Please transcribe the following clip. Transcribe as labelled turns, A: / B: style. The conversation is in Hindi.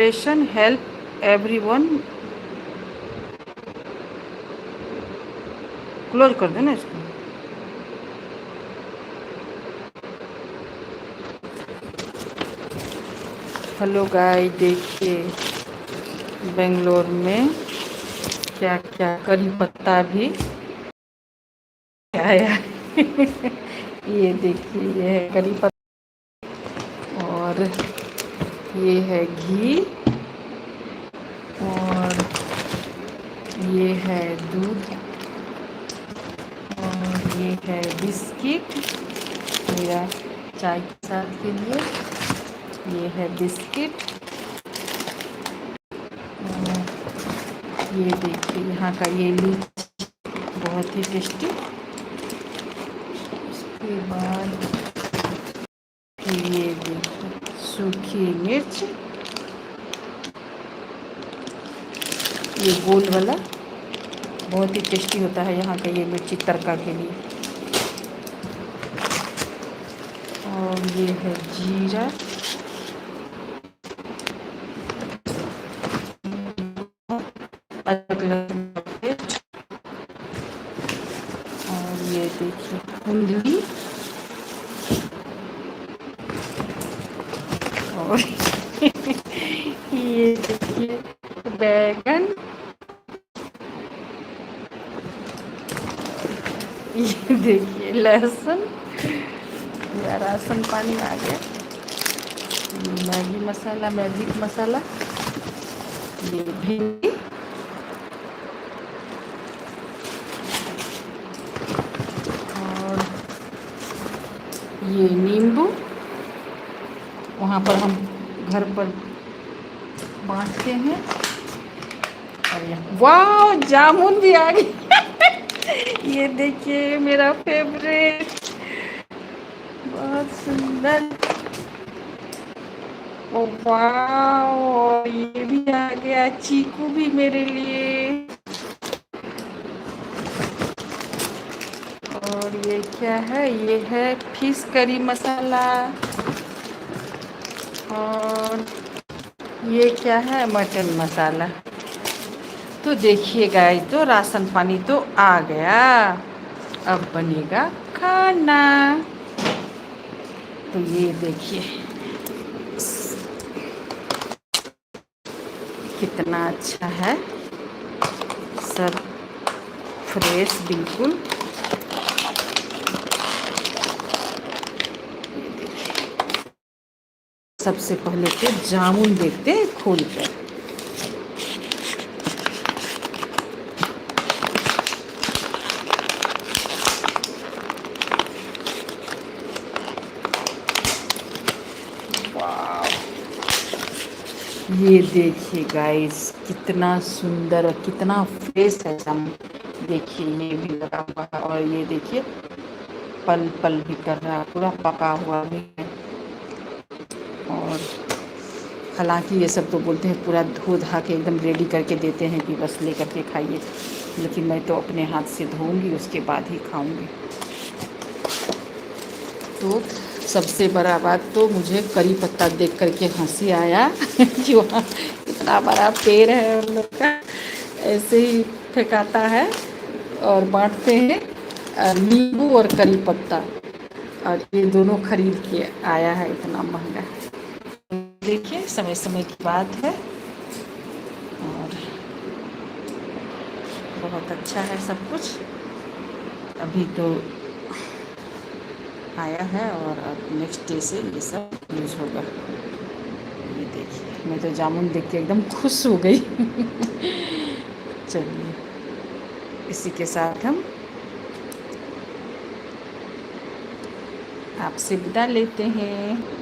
A: Operation help everyone. क्लोज कर देना इसको. हेलो गाइस, देखिए बेंगलोर में क्या क्या करी पत्ता भी आया. ये देखिए, ये है करी पत्ता और ये है घी और ये है दूध और ये है बिस्किट मेरा चाय के साथ के लिए. ये है बिस्किट और ये देखिए यहाँ का ये लीची बहुत ही टेस्टी. उसके बाद ये देखिए सूखी मिर्च, ये गोल वाला बहुत ही टेस्टी होता है यहाँ का ये मिर्ची तड़का के लिए. और ये है जीरा, अदरक लहसुन का पेस्ट और ये देखिए कुंडली और ये देखिए बैगन, ये देखिए लहसुन, या राशन पानी आ गया, मैगी मसाला, मैजिक मसाला, ये भिंडी और ये नींबू. वहाँ पर हम घर पर बांटते हैं. और यहाँ वाह जामुन भी आ गई. ये देखिए मेरा फेवरेट, बहुत सुंदर. ओ वाह, ये भी आ गया, चीकू भी मेरे लिए. और ये क्या है, ये है फिश करी मसाला और ये क्या है, मटन मसाला. तो देखिए गाइस, तो राशन पानी तो आ गया, अब बनेगा खाना. तो ये देखिए कितना अच्छा है, सब फ्रेश बिल्कुल. सबसे पहले तो जामुन देखते हैं खोल कर. ये देखिए गाइस कितना सुंदर और कितना फ्रेश है जामुन. देखिए ये भी लगा हुआ है और ये देखिए पल पल भी कर रहा है, पूरा पका हुआ भी है. और हालांकि ये सब तो बोलते हैं पूरा धो धा के एकदम रेडी करके देते हैं कि बस ले करके खाइए, लेकिन मैं तो अपने हाथ से धोऊंगी उसके बाद ही खाऊंगी. तो सबसे बड़ा बात तो मुझे करी पत्ता देख करके हंसी आया कि वहाँ इतना बड़ा पेड़ है उन लोग का, ऐसे ही फेंकाता है और बांटते हैं. नींबू और करी पत्ता, और ये दोनों खरीद के आया है, इतना महंगा. देखिए समय समय की बात है और बहुत अच्छा है सब कुछ. अभी तो आया है और अब नेक्स्ट डे से ये सब यूज़ होगा. ये देखिए मैं तो जामुन देख के एकदम खुश हो गई. चलिए इसी के साथ हम आपसे विदा लेते हैं.